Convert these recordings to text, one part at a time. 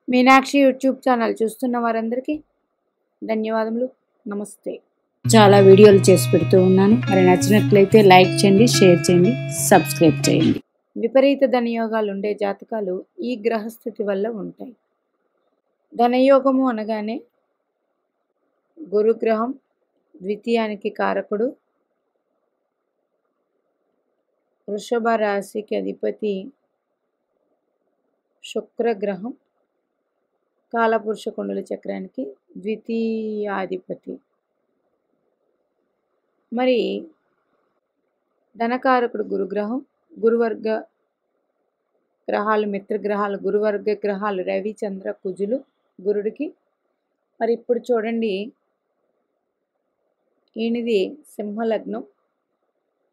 Meenakshi YouTube channel చూస్తున్న వారందరికీ ధన్యవాదములు. నమస్తే. చాలా వీడియోలు చేసి పెడుతూ ఉన్నాను. మరి నచ్చినట్లయితే లైక్ చేయండి, షేర్ చేయండి, సబ్స్క్రైబ్ చేయండి. విపరీత ధనయోగాలు ఉండే జాతకాలు ఈ గ్రహస్థితి వల్ల ఉంటాయి. ధనయోగము అనగానే గురుగ్రహం ద్వితీయానికి కారకుడు, వృషభ రాశికి అధిపతి శుక్రగ్రహం, కాలపురుష కుండల చక్రానికి ద్వితీయాధిపతి. మరి ధనకారకుడు గురుగ్రహం, గురువర్గ గ్రహాలు మిత్రగ్రహాలు, గురువర్గ గ్రహాలు రవి చంద్ర కుజులు గురుడికి. మరి ఇప్పుడు చూడండి, ఈయనది సింహలగ్నం,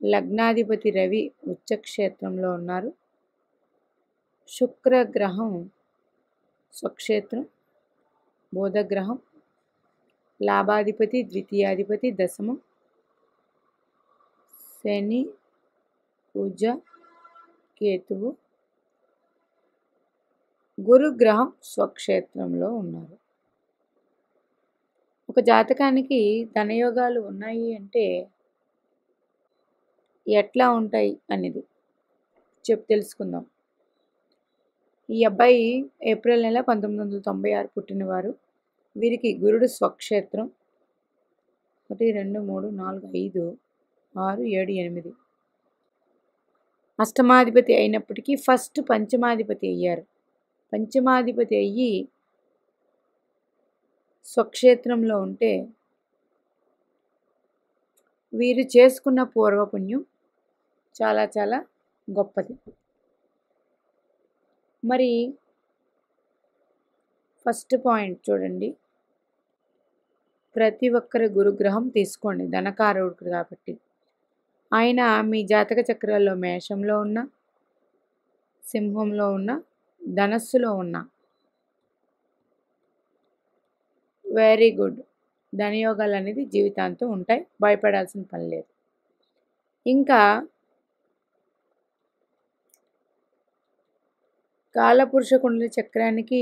లగ్నాధిపతి రవి ఉచ్చక్షేత్రంలో ఉన్నారు. శుక్రగ్రహం స్వక్షేత్రం, బోధగ్రహం లాభాధిపతి ద్వితీయాధిపతి దశమం, శని కుజ కేతువు, గురుగ్రహం స్వక్షేత్రంలో ఉన్నారు. ఒక జాతకానికి ధనయోగాలు ఉన్నాయి అంటే ఎట్లా ఉంటాయి అనేది తెలుసుకుందాం. ఈ అబ్బాయి ఏప్రిల్ నెల 1996 పుట్టినవారు. వీరికి గురుడు స్వక్షేత్రం 1 2 3 4 5 6 7 8 అష్టమాధిపతి అయినప్పటికీ ఫస్ట్ పంచమాధిపతి అయ్యారు. పంచమాధిపతి అయ్యి స్వక్షేత్రంలో ఉంటే వీరు చేసుకున్న పూర్వపుణ్యం చాలా చాలా గొప్పది. మరి ఫస్ట్ పాయింట్ చూడండి, ప్రతి ఒక్కరి గురుగ్రహం తీసుకోండి, ధనకారకుడు కాబట్టి. ఆయన మీ జాతక చక్రాల్లో మేషంలో ఉన్న, సింహంలో ఉన్న, ధనస్సులో ఉన్న వెరీ గుడ్. ధనయోగాలు అనేది జీవితాంతం ఉంటాయి, భయపడాల్సిన పని లేదు. ఇంకా కాలపురుష కుండల చక్రానికి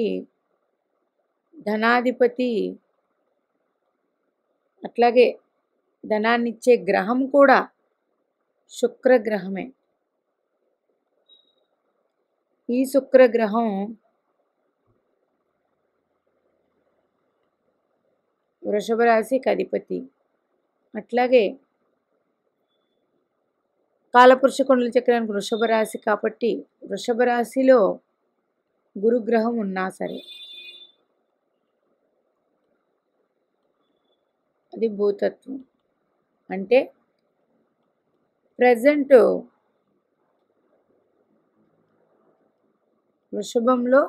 ధనాధిపతి, అట్లాగే ధనాన్నిచ్చే గ్రహం కూడా శుక్రగ్రహమే. ఈ శుక్రగ్రహం వృషభ రాశికి అధిపతి. అట్లాగే కాలపురుష కుండల చక్రానికి వృషభ రాశి కాబట్టి వృషభ రాశిలో గురుగ్రహం ఉన్నా సరే అది భూతత్వం. అంటే ప్రజెంట్ వృషభంలో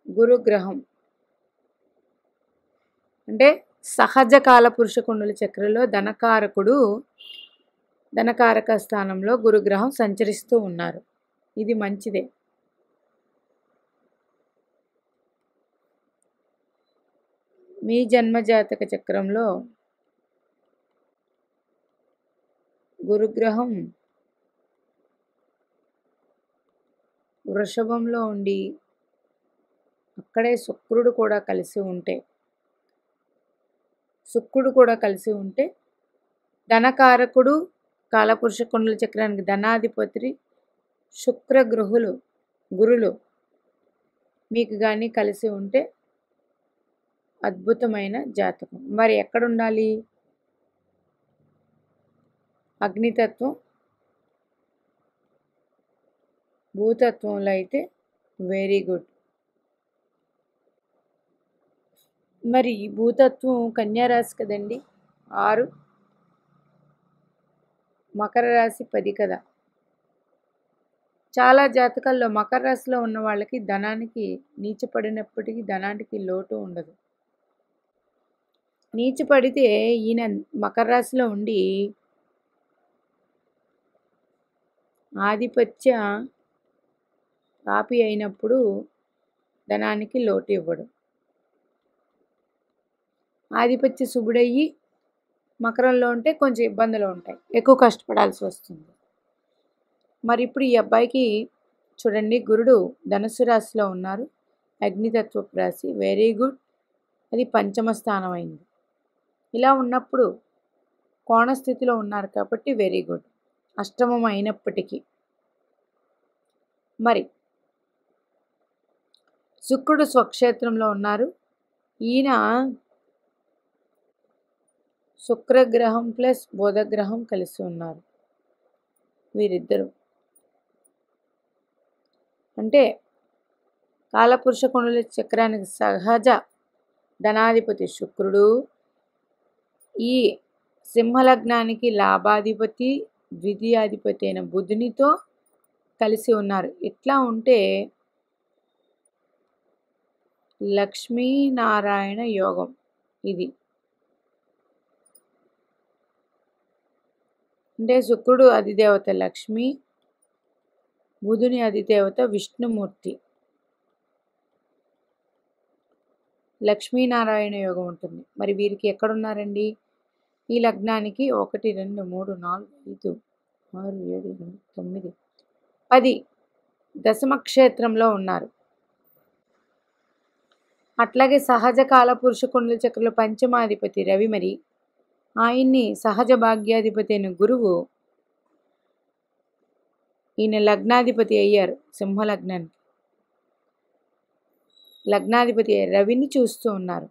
గురుగ్రహం అంటే సహజ కాలపురుష కుండల చక్రంలో ధనకారకుడు, ధనకారక స్థానంలో గురుగ్రహం సంచరిస్తూ ఉన్నారు. ఇది మంచిదే. మీ జన్మజాతక చక్రంలో గురుగ్రహం వృషభంలో ఉండి అక్కడే శుక్రుడు కూడా కలిసి ఉంటే ధనకారకుడు, కాలపురుష కుండల చక్రానికి ధనాధిపతి గురులు మీకు కానీ కలిసి ఉంటే అద్భుతమైన జాతకం. మరి ఎక్కడుండాలి? అగ్నితత్వం, భూతత్వంలో అయితే వెరీ గుడ్. మరి భూతత్వం కన్యారాశి కదండి, 6, మకర రాశి 10 కదా. చాలా జాతకాల్లో మకర రాశిలో ఉన్న వాళ్ళకి ధనానికి నీచపడినప్పటికీ ధనానికి లోటు ఉండదు. నీచపడితే ఈయన మకర రాశిలో ఉండి ఆధిపత్య పాపి అయినప్పుడు ధనానికి లోటు ఇవ్వడు. ఆధిపత్య శుభుడయ్యి మకరంలో ఉంటే కొంచెం ఇబ్బందులు ఉంటాయి, ఎక్కువ కష్టపడాల్సి వస్తుంది. మరి ఇప్పుడు ఈ అబ్బాయికి చూడండి, గురుడు ధనుసు రాశిలో ఉన్నారు, అగ్నితత్వపు రాశి, వెరీ గుడ్. అది పంచమ స్థానం అయింది. ఇలా ఉన్నప్పుడు కోణస్థితిలో ఉన్నారు కాబట్టి వెరీ గుడ్. అష్టమం అయినప్పటికీ మరి శుక్రుడు స్వక్షేత్రంలో ఉన్నారు. ఈయన శుక్రగ్రహం ప్లస్ బుధగ్రహం కలిసి ఉన్నారు. వీరిద్దరు అంటే కాలపురుష కుండలి చక్రానికి సహజ ధనాధిపతి శుక్రుడు, ఈ సింహలగ్నానికి లాభాధిపతి ద్వితీయాధిపతి అయిన బుధునితో కలిసి ఉన్నారు. ఇట్లా ఉంటే లక్ష్మీనారాయణ యోగం ఇది. అంటే శుక్రుడు అధిదేవత లక్ష్మి, బుధుని అధిదేవత విష్ణుమూర్తి. లక్ష్మీనారాయణ యోగం ఉంటుంది. మరి వీరికి ఎక్కడున్నారండి? ఈ లగ్నానికి 1 2 3 4 5 6 7 8 9 10 దశమ క్షేత్రంలో ఉన్నారు. అట్లాగే సహజ కాల పురుష కుండల చక్రంలో పంచమాధిపతి రవి, మరి ఆయన్ని సహజ భాగ్యాధిపతి అయిన గురువు, ఈయన లగ్నాధిపతి అయ్యారు. సింహలగ్నానికి లగ్నాధిపతి రవిని చూస్తూ ఉన్నారు.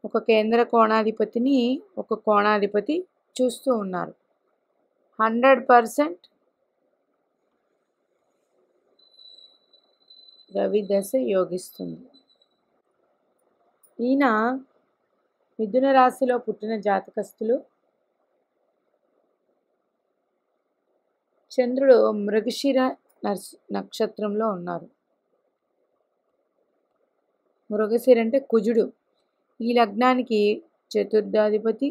ఒక కేంద్ర కోణాధిపతిని ఒక కోణాధిపతి చూస్తూ ఉన్నారు. 100% రవి దశ యోగిస్తుంది. ఈయన మిథున రాశిలో పుట్టిన జాతకస్తులు. చంద్రుడు మృగశిర నక్షత్రంలో ఉన్నారు. మృగశిర అంటే కుజుడు. ఈ లగ్నానికి చతుర్థాధిపతి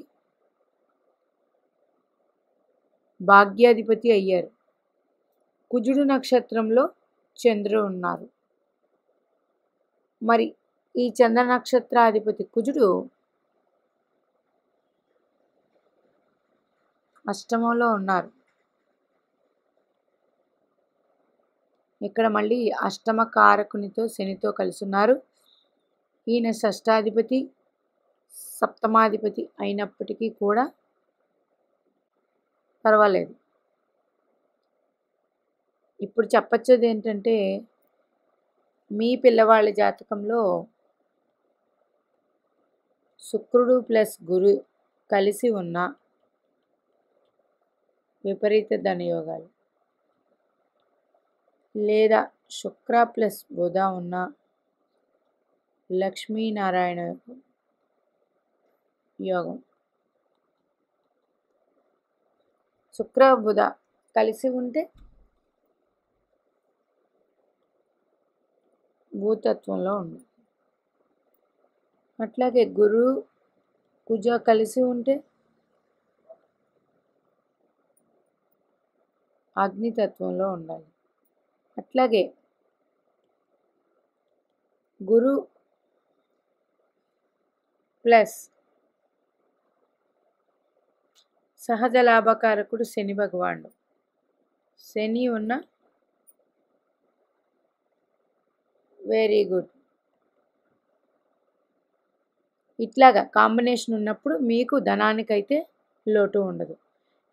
భాగ్యాధిపతి అయ్యారు. కుజుడు నక్షత్రంలో చంద్రుడు ఉన్నారు. మరి ఈ చంద్ర నక్షత్రాధిపతి కుజుడు అష్టమంలో ఉన్నారు. ఇక్కడ మళ్ళీ అష్టమ కారకునితో శనితో కలిసి ఉన్నారు. ఈయన షష్టాధిపతి సప్తమాధిపతి అయినప్పటికీ కూడా పర్వాలేదు. ఇప్పుడు చెప్పొచ్చేది ఏంటంటే, మీ పిల్లవాళ్ళ జాతకంలో శుక్రుడు ప్లస్ గురు కలిసి ఉన్న విపరీత ధనయోగాలు, లేదా శుక్ర ప్లస్ బుధ ఉన్న లక్ష్మీనారాయణ యోగం, శుక్ర బుధ కలిసి ఉంటే భూతత్వంలో ఉంది. అట్లాగే గురు కుజ కలిసి ఉంటే అగ్నితత్వంలో ఉండాలి. అట్లాగే గురు ప్లస్ సహజ లాభకారకుడు శని భగవానుడు, శని ఉన్న వెరీ గుడ్. ఇట్లాగా కాంబినేషన్ ఉన్నప్పుడు మీకు ధనానికైతే లోటు ఉండదు.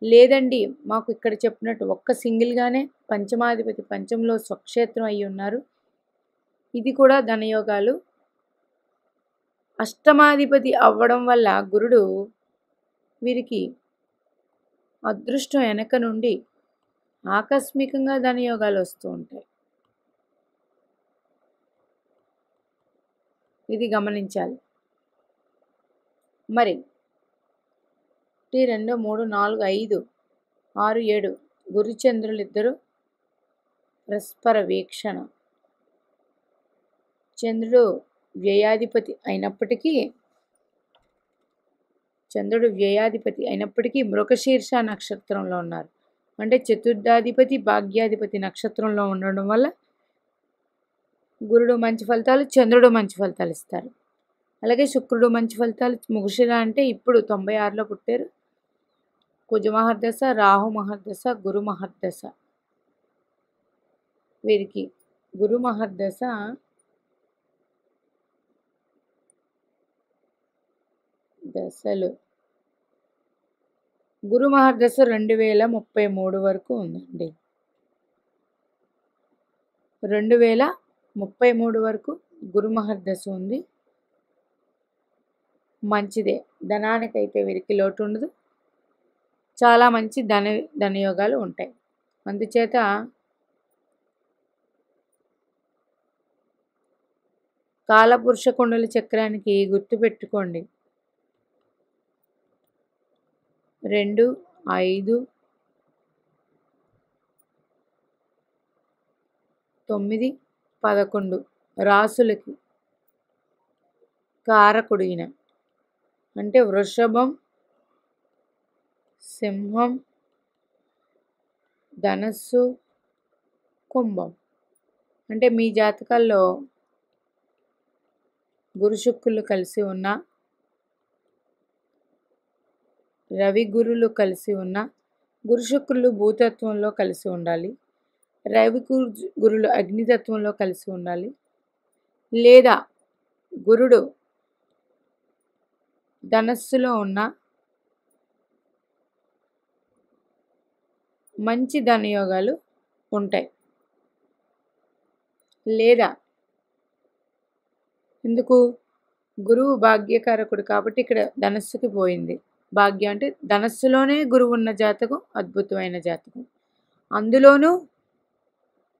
లేదండి, మాకు ఇక్కడ చెప్పినట్టు ఒక్క సింగిల్గానే పంచమాధిపతి పంచంలో స్వక్షేత్రం అయి ఉన్నారు, ఇది కూడా ధనయోగాలు. అష్టమాధిపతి అవ్వడం వల్ల గురుడు వీరికి అదృష్టం వెనక నుండి ఆకస్మికంగా ధనయోగాలు వస్తూ ఉంటాయి. ఇది గమనించాలి. మరి 1 2 3 4 5 6 7 గురుచంద్రులు ఇద్దరు పరస్పర వీక్షణ. చంద్రుడు వ్యయాధిపతి అయినప్పటికీ మృగశీర్ష నక్షత్రంలో ఉన్నారు. అంటే చతుర్థాధిపతి భాగ్యాధిపతి నక్షత్రంలో ఉండడం వల్ల గురుడు మంచి ఫలితాలు, చంద్రుడు మంచి ఫలితాలు ఇస్తారు. అలాగే శుక్రుడు మంచి ఫలితాలు. మృగశిర అంటే ఇప్పుడు 96లో పుట్టారు. కుజ మహర్దశ, రాహు మహర్దశ, గురు మహర్దశ. వీరికి గురు మహర్దశ దశలు గురు మహర్దశ 2033 వరకు ఉందండి. 2033 వరకు గురు మహర్దశ ఉంది. మంచిదే, ధనానికైతే వీరికి లోటు ఉండదు. చాలా మంచి ధనయోగాలు ఉంటాయి. అందుచేత కాలపురుష కుండల చక్రానికి గుర్తుపెట్టుకోండి, 2, 5, 9, 11 రాసులకి కారకుడిన అంటే వృషభం, సింహం, ధనస్సు, కుంభం. అంటే మీ జాతకాల్లో గురు శుక్రులు కలిసి ఉన్న, రవి గురులు కలిసి ఉన్న, గురు శుక్రులు భూతత్వంలో కలిసి ఉండాలి, రవి గురులు అగ్నితత్వంలో కలిసి ఉండాలి, లేదా గురుడు ధనస్సులో ఉన్న మంచి ధనయోగాలు ఉంటాయి. లేదా ఎందుకు, గురువు భాగ్యకారకుడు కాబట్టి ఇక్కడ ధనస్సుకి పోయింది. భాగ్యం అంటే ధనస్సులోనే గురువు ఉన్న జాతకం అద్భుతమైన జాతకం. అందులోనూ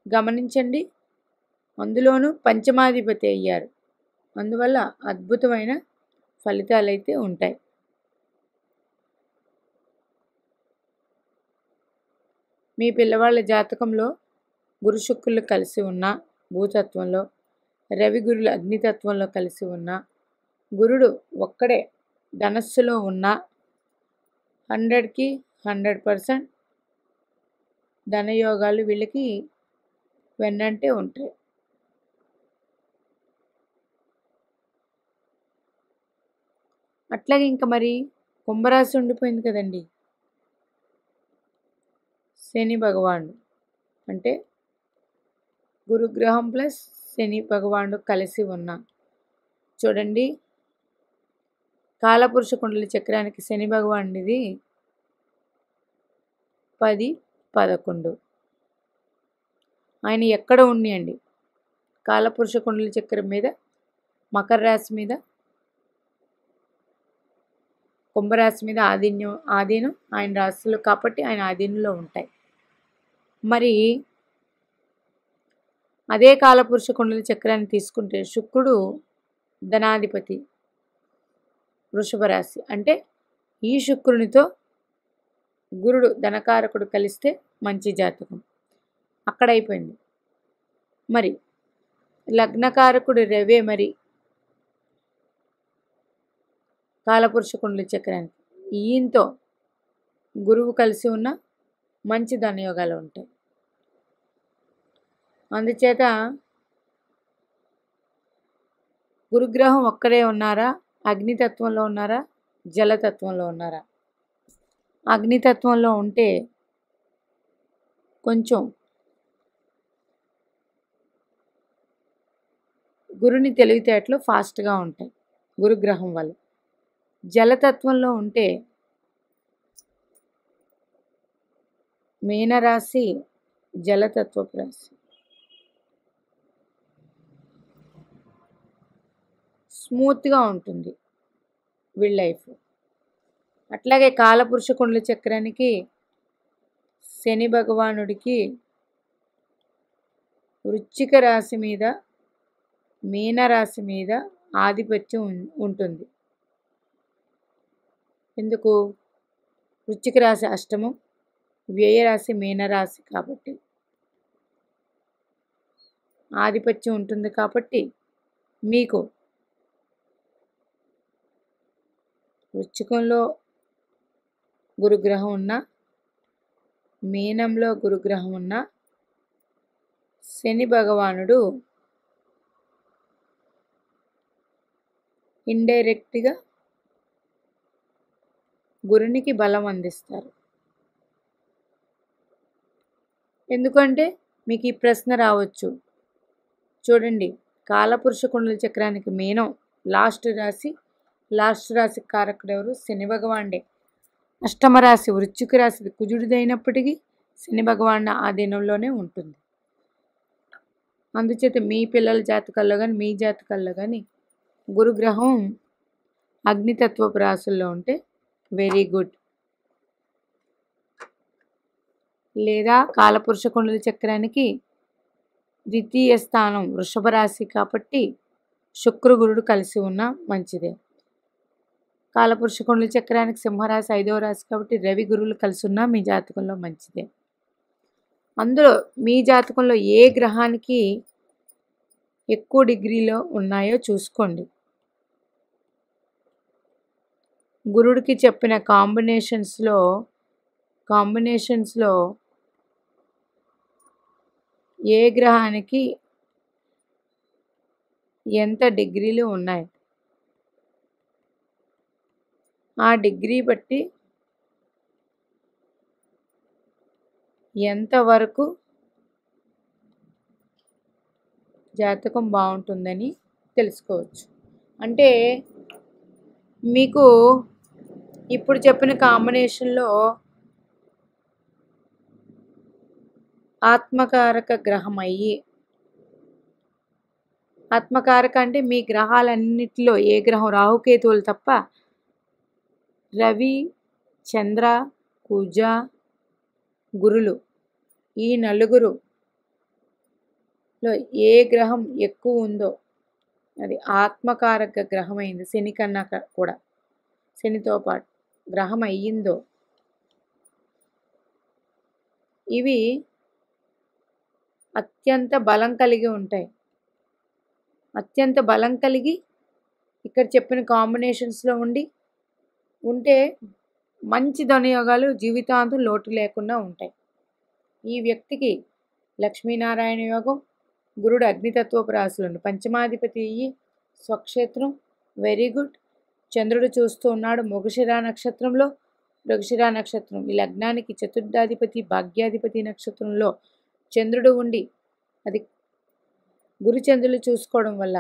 గమనించండి, అందులోనూ పంచమాధిపతి అయ్యారు. అందువల్ల అద్భుతమైన ఫలితాలు అయితే ఉంటాయి. మీ పిల్లవాళ్ళ జాతకంలో గురు శుక్రులు కలిసి ఉన్న భూతత్వంలో, రవి గురులు అగ్నితత్వంలో కలిసి ఉన్న, గురుడు ఒక్కడే ధనస్సులో ఉన్న 100కి 100% ధనయోగాలు వీళ్ళకి వెన్నంటే ఉంటాయి. అట్లాగే ఇంకా మరి కుంభరాశి ఉండిపోయింది కదండి. శని భగవానుడు అంటే గురుగ్రహం ప్లస్ శని భగవానుడు కలిసి ఉన్న, చూడండి కాలపురుష కుండలి చక్రానికి శని భగవానుడిది 10, 11. ఆయన ఎక్కడ ఉన్నాయండి, కాలపురుష కుండలి చక్రం మీద, మకర రాశి మీద, కుంభరాశి మీద ఆధీనం ఆయన రాశులు కాబట్టి ఆయన ఆధీనంలో ఉంటాయి. మరి అదే కాలపురుష కుండలి చక్రాన్ని తీసుకుంటే శుక్రుడు ధనాధిపతి వృషభ రాశి, అంటే ఈ శుక్రునితో గురుడు ధనకారకుడు కలిస్తే మంచి జాతకం అక్కడ అయిపోయింది. మరి లగ్నకారకుడు రవే మరి కాలపురుష కుండలి చక్రానికి, ఈయంతో గురువు కలిసి ఉన్న మంచి ధనయోగాలు ఉంటాయి. అందుచేత గురుగ్రహం ఒక్కడే ఉన్నారా, అగ్నితత్వంలో ఉన్నారా, జలతత్వంలో ఉన్నారా? అగ్నితత్వంలో ఉంటే కొంచెం గురుని తెలివితేటలు ఫాస్ట్గా ఉంటాయి గురుగ్రహం వల్ల. జలతత్వంలో ఉంటే మీనరాశి జలతత్వపు రాశి, స్మూత్గా ఉంటుంది వీళ్ళ లైఫ్. అట్లాగే కాలపురుష కుండలి చక్రానికి శని భగవానుడికి వృశ్చిక రాశి మీద, మీనరాశి మీద ఆధిపత్యం ఉంటుంది. ఎందుకు, వృశ్చిక రాశి అష్టమం, వ్యయరాశి మీనరాశి కాబట్టి ఆధిపత్యం ఉంటుంది. కాబట్టి మీకు వృశ్చికంలో గురుగ్రహం ఉన్న, మీనంలో గురుగ్రహం ఉన్న, శని భగవానుడు ఇండైరెక్ట్గా గురునికి బలం అందిస్తారు. ఎందుకంటే మీకు ఈ ప్రశ్న రావచ్చు. చూడండి, కాలపురుష కుండల చక్రానికి మీనం లాస్ట్ రాశి కారకుడు ఎవరు? శని భగవానుడే. అష్టమ రాశి వృశ్చిక రాశి కుజుడిదైనప్పటికీ శని భగవానుడు ఆధీనంలోనే ఉంటుంది. అందుచేత మీ పిల్లల జాతకాల్లో కానీ మీ జాతకాల్లో కానీ గురుగ్రహం అగ్నితత్వపు రాశుల్లో ఉంటే వెరీ గుడ్. లేదా కాలపురుష కుండల చక్రానికి ద్వితీయ స్థానం వృషభ రాశి కాబట్టి శుక్రగురుడు కలిసి ఉన్న మంచిదే. కాలపురుష కుండల చక్రానికి సింహరాశి 5వ రాశి కాబట్టి రవి గురువులు కలిసి ఉన్నా మీ జాతకంలో మంచిదే. అందులో మీ జాతకంలో ఏ గ్రహానికి ఎక్కువ డిగ్రీలో ఉన్నాయో చూసుకోండి. గురుడికి చెప్పిన కాంబినేషన్స్లో ఏ గ్రహానికి ఎంత డిగ్రీలు ఉన్నాయి, ఆ డిగ్రీ బట్టి ఎంతవరకు జాతకం బాగుంటుందని తెలుసుకోవచ్చు. అంటే మీకు ఇప్పుడు చెప్పిన కాంబినేషన్లో ఆత్మకారక గ్రహం అయ్యి, ఆత్మకారక అంటే మీ గ్రహాలన్నిటిలో ఏ గ్రహం, రాహుకేతువులు తప్ప రవి, చంద్ర, కుజ, గురులు ఈ నలుగురులో ఏ గ్రహం ఎక్కువ ఉందో అది ఆత్మకారక గ్రహం అయింది. శని కన్నా కూడా, శనితో పాటు గ్రహం అయ్యిందో ఇవి అత్యంత బలం కలిగి ఉంటాయి. అత్యంత బలం కలిగి ఇక్కడ చెప్పిన కాంబినేషన్స్లో ఉంటే మంచి ధనయోగాలు జీవితాంతం లోటు లేకుండా ఉంటాయి. ఈ వ్యక్తికి లక్ష్మీనారాయణ యోగం, గురుడు అగ్నితత్వపు రాశులు, పంచమాధిపతి అయ్యి స్వక్షేత్రం వెరీ గుడ్. చంద్రుడు చూస్తూ ఉన్నాడు మృగశిర నక్షత్రంలో. మృగశిర నక్షత్రం ఈ లగ్నానికి చతుర్థాధిపతి భాగ్యాధిపతి నక్షత్రంలో చంద్రుడు ఉండి అది గురుచంద్రులు చూసుకోవడం వల్ల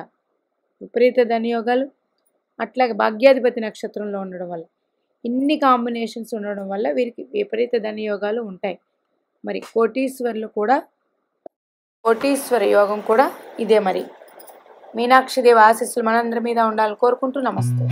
విపరీత ధనయోగాలు, అట్లాగే భాగ్యాధిపతి నక్షత్రంలో ఉండడం వల్ల ఇన్ని కాంబినేషన్స్ ఉండడం వల్ల వీరికి విపరీత ధనయోగాలు ఉంటాయి. మరి కోటీశ్వర యోగం కూడా ఇదే. మరి మీనాక్షిదేవి ఆశీస్సులు మనందరి మీద ఉండాలని కోరుకుంటూ నమస్తే.